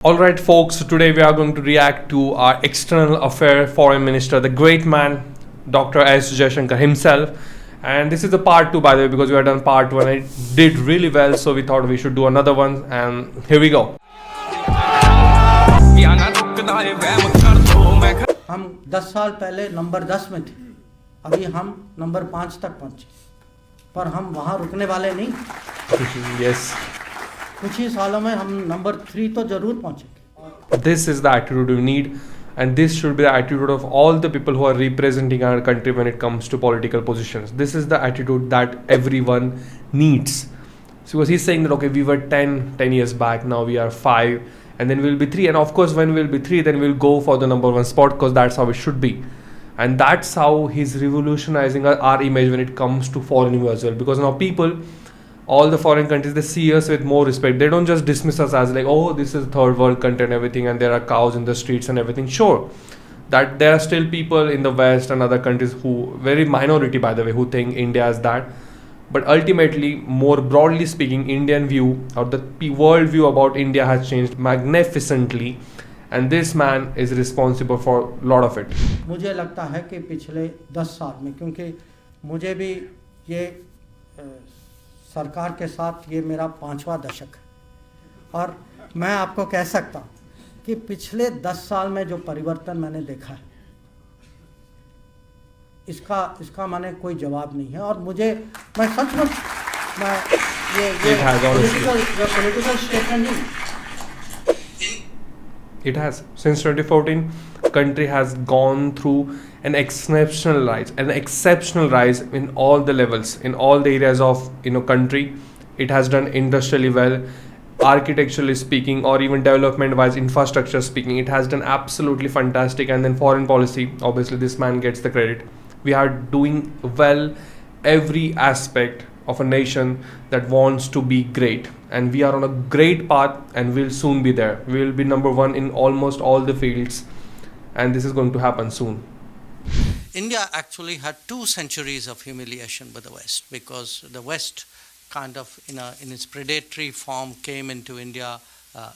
Alright folks, so today we are going to react to our external affair foreign minister, the great man, Dr. S. Jaishankar himself. And this is the part 2 by the way, because we had done part 1 and it did really well, so we thought we should do another one, and here we go. हम 10 साल पहले number 10 में थे, अभी हम number 5 तक पहुंचे, पर हम वहां रुकने वाले नहीं। Yes. कुछ ही सालों में हम नंबर 3 तो जरूर पहुंचेंगे। This is the attitude we need, and this should be the attitude of all the people who are representing our country when it comes to political positions. This is the attitude that everyone needs. So because he's saying that okay, we were 10 years back, now we are 5, and then we'll be 3, and of course when we'll be 3 then we'll go for the number 1 spot, because that's how it should be. And that's how he's revolutionizing our image when it comes to foreign view as well, because now people, all the foreign countries, they see us with more respect. They don't just dismiss us as like, oh, this is third world country and everything, and there are cows in the streets and everything. Sure, that there are still people in the West and other countries who, very minority by the way, who think India is that. But ultimately, more broadly speaking, Indian view or the world view about India has changed magnificently, and this man is responsible for a lot of it. मुझे लगता है कि पिछले 10 साल में, क्योंकि मुझे भी ये सरकार के साथ ये मेरा 5वां दशक है, और मैं आपको कह सकता हूँ कि पिछले 10 साल में जो परिवर्तन मैंने देखा है, इसका माने कोई जवाब नहीं है। और मैं सचमुच ये पॉलिटिकल स्टेटमेंट नहीं। It has. Since 2014, country has gone through an exceptional rise in all the levels, in all the areas of country. It has done industrially well, architecturally speaking, or even development wise, infrastructure speaking. It has done absolutely fantastic. And then foreign policy, obviously this man gets the credit. We are doing well every aspect of a nation that wants to be great, and we are on a great path, and we'll soon be there. We will be number 1 in almost all the fields, and this is going to happen soon. India actually had 2 centuries of humiliation by the West, because the West kind of in its predatory form came into India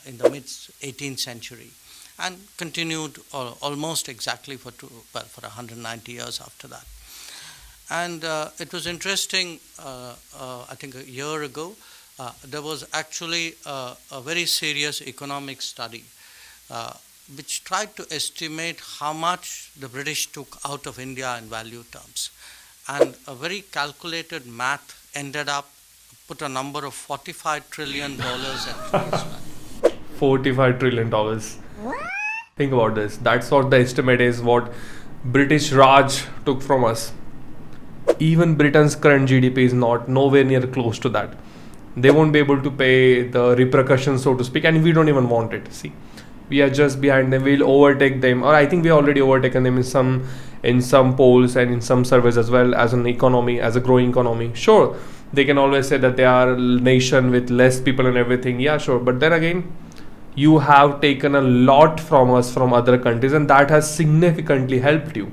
in the mid 18th century and continued almost exactly for 190 years after that. And it was interesting, I think a year ago, there was actually a very serious economic study which tried to estimate how much the British took out of India in value terms. And a very calculated math ended up, put a number of $45 trillion at $45 trillion. Think about this. That's what the estimate is, what British Raj took from us. Even Britain's current GDP is nowhere near close to that. They won't be able to pay the repercussions, so to speak, and we don't even want it. See, we are just behind them. We'll overtake them, or I think we already overtaken them in some polls and in some surveys as well, as an economy, as a growing economy. Sure, they can always say that they are a nation with less people and everything. Yeah, sure, but then again, you have taken a lot from us, from other countries, and that has significantly helped you.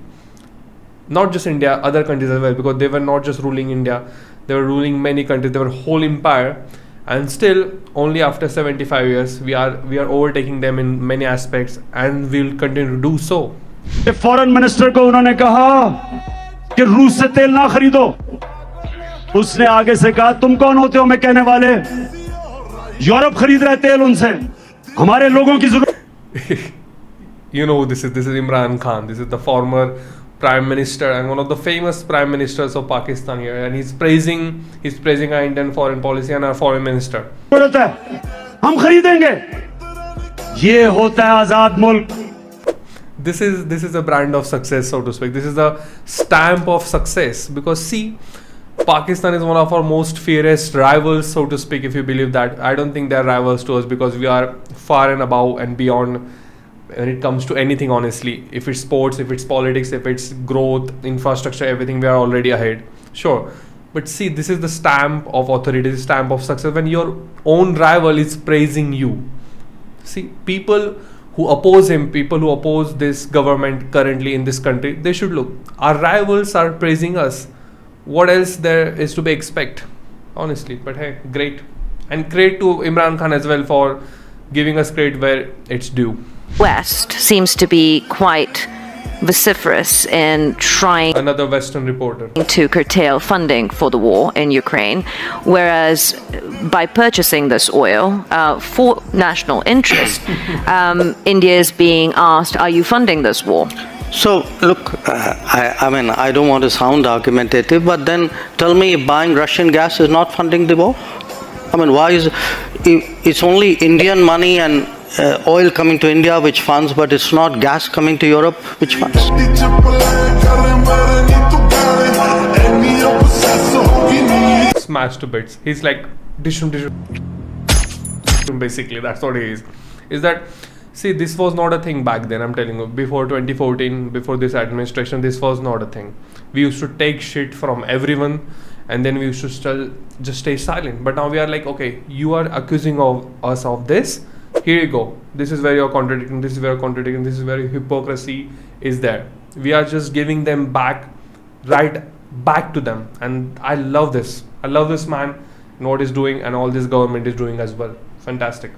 Not just India, other countries as well, because they were not just ruling India, they were ruling many countries, they were a whole empire, and still only after 75 years we are overtaking them in many aspects, and we'll continue to do so. Foreign minister को उन्होंने कहा कि रूस से तेल ना खरीदो, उसने आगे से कहा तुम कौन होते हो मैं कहने वाले, यूरोप खरीद रहे तेल उनसे, हमारे लोगों की जरूरत। You know who this is Imran Khan. This is the former Prime Minister and one of the famous Prime Ministers of Pakistan here, and he's praising our Indian foreign policy and our foreign minister. हम खरीदेंगे, ये होता है आजाद मुल्क। This is a brand of success, so to speak. This is the stamp of success, because see, Pakistan is one of our most fiercest rivals, so to speak, if you believe that. I don't think they're rivals to us, because we are far and above and beyond when it comes to anything, honestly. If it's sports, if it's politics, if it's growth, infrastructure, everything, we are already ahead. Sure. But see, this is the stamp of authority, the stamp of success, when your own rival is praising you. See, people who oppose him, people who oppose this government currently in this country, they should look. Our rivals are praising us. What else there is to be expect, honestly? But hey, great. And credit to Imran Khan as well for giving us credit where it's due. West seems to be quite vociferous in trying Another Western reporter. to curtail funding for the war in Ukraine, whereas by purchasing this oil for national interest, India is being asked, are you funding this war? So, look, I mean, I don't want to sound argumentative, but then tell me if buying Russian gas is not funding the war? I mean, why is it's only Indian money and oil coming to India which funds, but it's not gas coming to Europe which funds? Smashed to bits. He's like dishum. Basically, that's what he is. Is that, see, this was not a thing back then. I'm telling you, before 2014, before this administration, this was not a thing. We used to take shit from everyone, and then we used to just stay silent. But now we are like, okay, you are accusing us of this. Here you go. This is where you're contradicting. This is where you're contradicting. This is where hypocrisy is there. We are just giving them right back to them. And I love this. I love this man and what he's doing, and all this government is doing as well. Fantastic.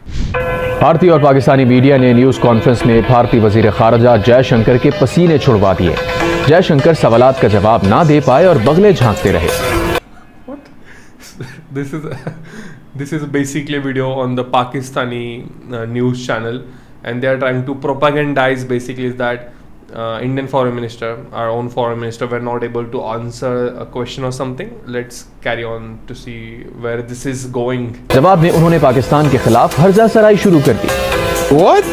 भारतीय और Pakistani media ने news conference में भारतीय वजीर खारजा जयशंकर के पसीने छुड़वा दिए। जयशंकर सवालात का जवाब ना दे पाए और बगले झांकते रहे। This is basically a video on the Pakistani news channel, and they are trying to propagandize basically that Indian foreign minister, our own foreign minister, were not able to answer a question or something. Let's carry on to see where this is going. जवाब में उन्होंने पाकिस्तान के खिलाफ हर्जा सराई शुरू कर दी। What?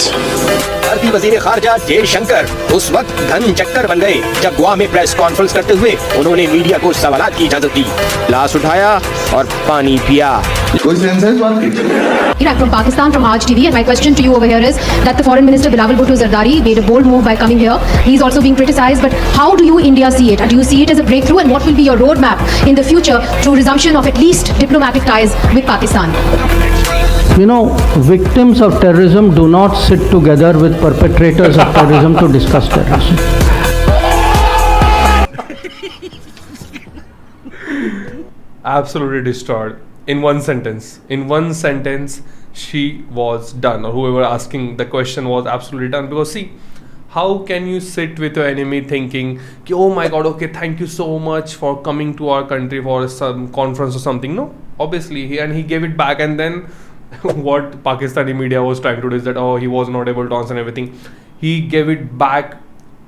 भारतीय वजीर खारजा जयशंकर उस वक्त घन चक्कर बन गए जब गोवा में प्रेस कॉन्फ्रेंस करते हुए उन्होंने मीडिया को सवालात की इजाजत दी, ग्लास उठाया और पानी पिया। Iraq from Pakistan from Raj TV, and my question to you over here is that the Foreign Minister Bilawal Bhutto Zardari made a bold move by coming here. He's also being criticized, but how do you India see it? Do you see it as a breakthrough, and what will be your roadmap in the future through resumption of at least diplomatic ties with Pakistan? You know, victims of terrorism do not sit together with perpetrators of terrorism to discuss terrorism. Absolutely destroyed. In one sentence, she was done, or whoever asking the question was absolutely done. Because see, how can you sit with your enemy thinking, oh my god, okay, thank you so much for coming to our country for some conference or something? No, obviously, he gave it back, and then what Pakistani media was trying to do is that, oh, he was not able to answer everything. He gave it back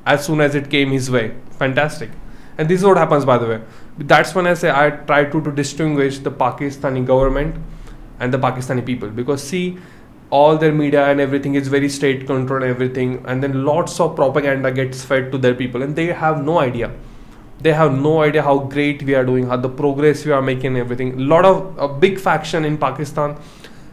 as soon as it came his way. Fantastic. And this is what happens, by the way. That's when I say I try to distinguish the Pakistani government and the Pakistani people, because see, all their media and everything is very state controlled and everything, and then lots of propaganda gets fed to their people, and they have no idea. They have no idea how great we are doing, how the progress we are making, everything. A lot of a big faction in Pakistan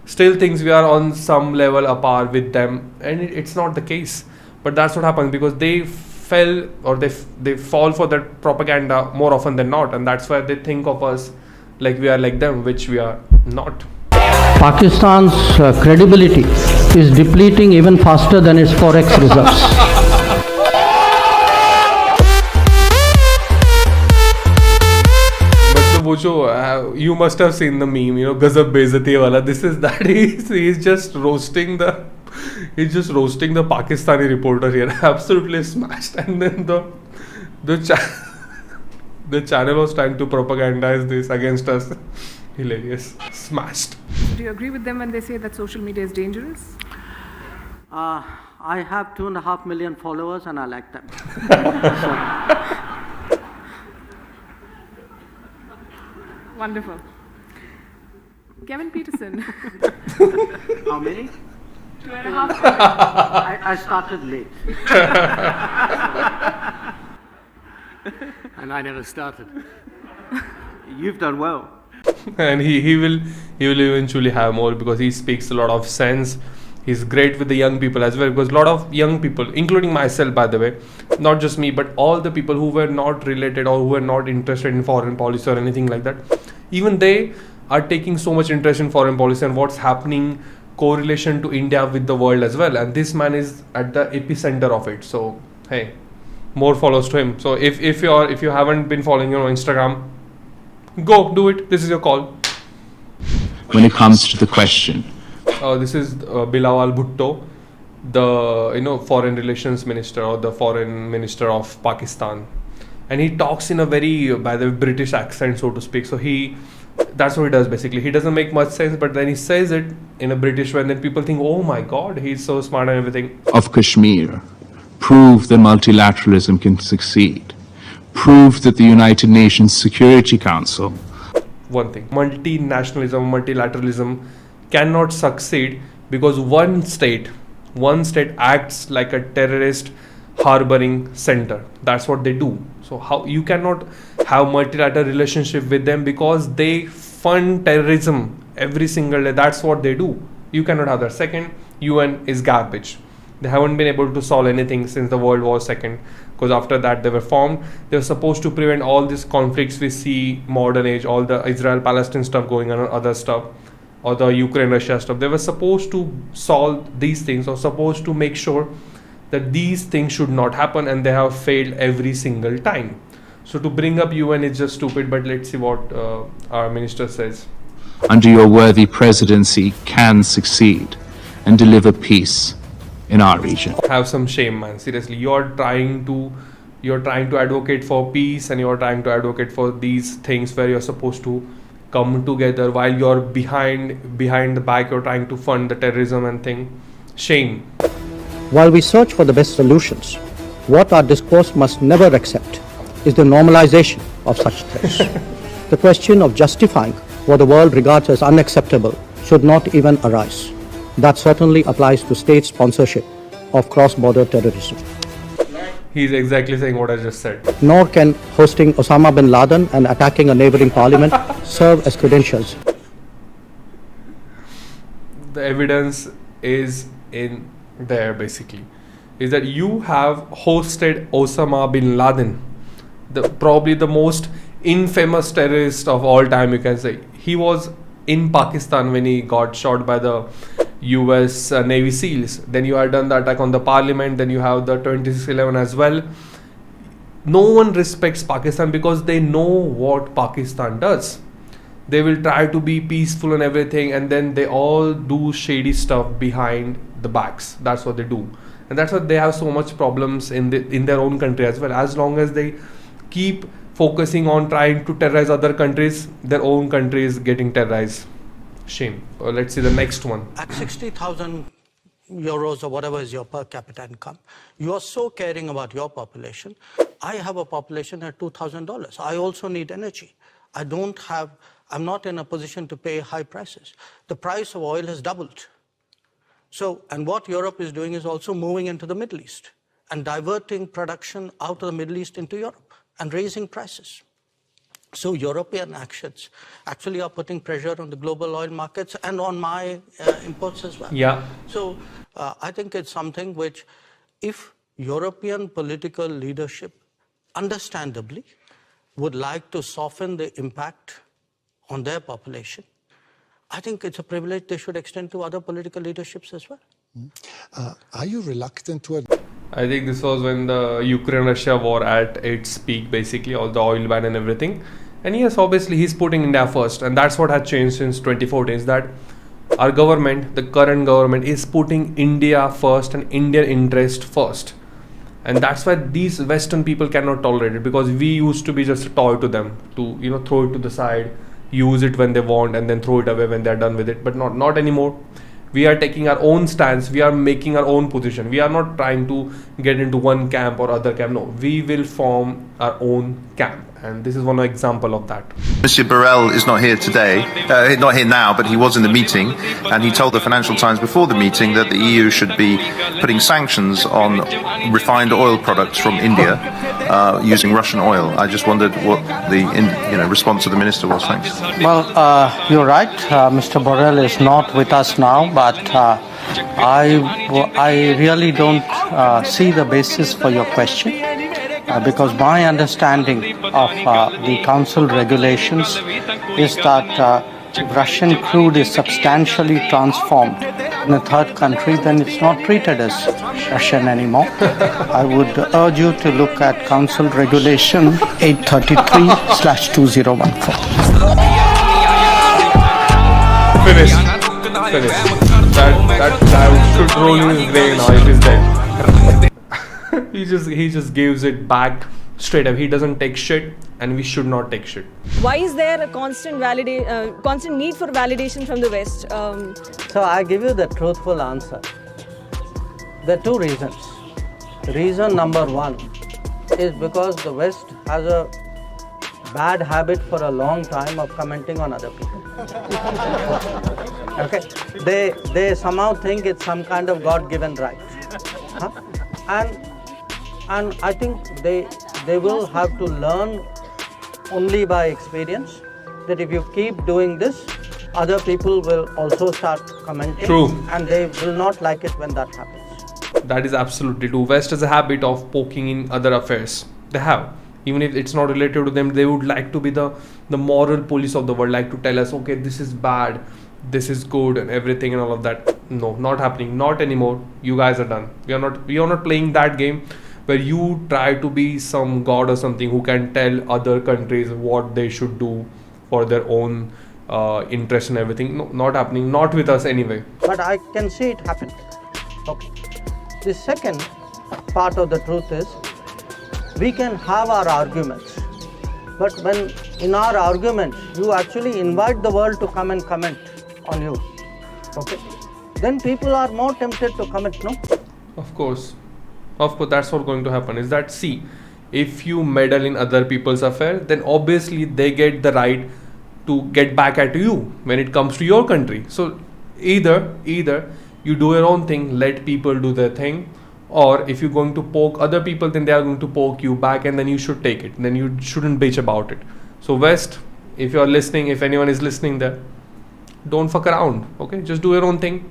still thinks we are on some level apart with them, and it's not the case. But that's what happens, because they fell, or they fall for that propaganda more often than not, and that's why they think of us like we are like them, which we are not. Pakistan's credibility is depleting even faster than its forex reserves. You must have seen the meme, Gazab Bezati wala. This is that he's just roasting the Pakistani reporter here. Absolutely smashed. And then the channel was trying to propagandize this against us. Hilarious. Smashed. Do you agree with them when they say that social media is dangerous? I have 2.5 million followers, and I like them. Wonderful. Kevin Peterson. How many? 2.5. I started late. And I never started. You've done well. And he will eventually have more, because he speaks a lot of sense. He's great with the young people as well, because a lot of young people, including myself, by the way, not just me, but all the people who were not related or who were not interested in foreign policy or anything like that, even they are taking so much interest in foreign policy and what's happening, correlation to India with the world as well. And this man is at the epicenter of it. So hey, more follows to him. So if you haven't been following him on Instagram, go do it. This is your call. When it comes to the question, This is Bilawal Bhutto, the foreign relations minister or the foreign minister of Pakistan, and he talks in a very by the British accent, so to speak. So that's what he does basically. He doesn't make much sense, but then he says it in a British way, and then people think, oh my God, he's so smart and everything. Of Kashmir, prove that multilateralism can succeed. Prove that the United Nations Security Council. One thing, multilateralism cannot succeed because one state acts like a terrorist harboring center. That's what they do. So how you cannot have multilateral relationship with them because they fund terrorism every single day. That's what they do. You cannot have that. Second, UN is garbage. They haven't been able to solve anything since the World War II, because after that they were formed. They were supposed to prevent all these conflicts we see modern age, all the Israel-Palestine stuff going on, other stuff, or the Ukraine-Russia stuff. They were supposed to solve these things, or supposed to make sure that these things should not happen, and they have failed every single time. So to bring up UN is just stupid, but let's see what our minister says. Under your worthy presidency can succeed and deliver peace in our region. Have some shame, man. Seriously, you're trying to advocate for peace, and you're trying to advocate for these things where you're supposed to come together, while you're behind the back, you're trying to fund the terrorism and thing. Shame. While we search for the best solutions, what our discourse must never accept is the normalization of such threats. The question of justifying what the world regards as unacceptable should not even arise. That certainly applies to state sponsorship of cross-border terrorism. He's exactly saying what I just said. Nor can hosting Osama bin Laden and attacking a neighboring parliament serve as credentials. The evidence is in there basically, is that you have hosted Osama bin Laden, probably the most infamous terrorist of all time, you can say. He was in Pakistan when he got shot by the US Navy SEALs. Then you had done the attack on the parliament. Then you have the 26/11 as well. No one respects Pakistan because they know what Pakistan does. They will try to be peaceful and everything, and then they all do shady stuff behind the backs. That's what they do, and that's why they have so much problems in their own country as well. As long as they keep focusing on trying to terrorize other countries, their own country is getting terrorized. Shame. Let's see the next one. At 60,000 euros or whatever is your per capita income, you are so caring about your population. I have a population at $2,000. I also need energy. I'm not in a position to pay high prices. The price of oil has doubled. So, and what Europe is doing is also moving into the Middle East and diverting production out of the Middle East into Europe and raising prices. So European actions actually are putting pressure on the global oil markets and on my imports as well. Yeah. So I think it's something which, if European political leadership understandably would like to soften the impact on their population, I think it's a privilege they should extend to other political leaderships as well. Are you reluctant to... I think this was when the Ukraine-Russia war at its peak, basically, all the oil ban and everything. And yes, obviously he's putting India first, and that's what has changed since 2014, is that our government, the current government, is putting India first and Indian interest first. And that's why these Western people cannot tolerate it, because we used to be just a toy to them, to throw it to the side, use it when they want, and then throw it away when they're done with it. But not anymore. We are taking our own stance. We are making our own position. We are not trying to get into one camp or other camp. No, we will form our own camp. And this is one example of that. Mr. Borrell is not here today, not here now, but he was in the meeting, and he told the Financial Times before the meeting that the EU should be putting sanctions on refined oil products from India using Russian oil. I just wondered what the response of the minister was. Thanks. Well, you're right. Mr. Borrell is not with us now, but I really don't see the basis for your question. Because my understanding of the council regulations is that if Russian crude is substantially transformed in a third country, then it's not treated as Russian anymore. I would urge you to look at Council Regulation 833/2014. Finished. that guy should roll in his grave now if he's dead. he just gives it back straight up. He doesn't take shit, and we should not take shit. Why is there a constant constant need for validation from the West? So I give you the truthful answer. There are two reasons. Reason number one is because the West has a bad habit for a long time of commenting on other people. Okay, they somehow think it's some kind of God-given right, huh? and I think they will have to learn only by experience that if you keep doing this, other people will also start commenting. True. And they will not like it when that happens. That is absolutely true. West has a habit of poking in other affairs. They have. Even if it's not related to them, they would like to be the moral police of the world, like to tell us, okay, this is bad, this is good, and everything and all of that. No, not happening. Not anymore. You guys are done. We are not playing that game where you try to be some god or something who can tell other countries what they should do for their own interest and everything. No, not happening. Not with us anyway. But I can see it happen. Okay. The second part of the truth is, we can have our arguments, but when in our arguments you actually invite the world to come and comment on you, okay, then people are more tempted to comment, no? Of course, that's what's going to happen. Is that, see, if you meddle in other people's affair, then obviously they get the right to get back at you when it comes to your country. So either you do your own thing, let people do their thing, or if you're going to poke other people, then they are going to poke you back, and then you should take it. Then you shouldn't bitch about it. So West, if you're listening, if anyone is listening there, don't fuck around, okay? Just do your own thing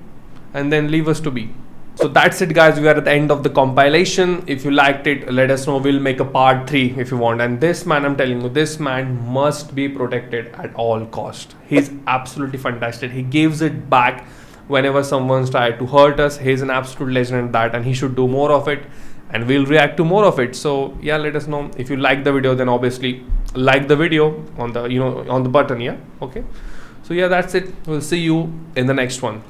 and then leave us to be. So that's it, guys. We are at the end of the compilation. If you liked it, let us know. We'll make a part 3 if you want. And this man, I'm telling you, this man must be protected at all cost. He's absolutely fantastic. He gives it back whenever someone's tried to hurt us. He's an absolute legend at that, and he should do more of it, and we'll react to more of it. So yeah, let us know. If you like the video, then obviously like the video on the on the button. Yeah, okay. So yeah, that's it. We'll see you in the next one.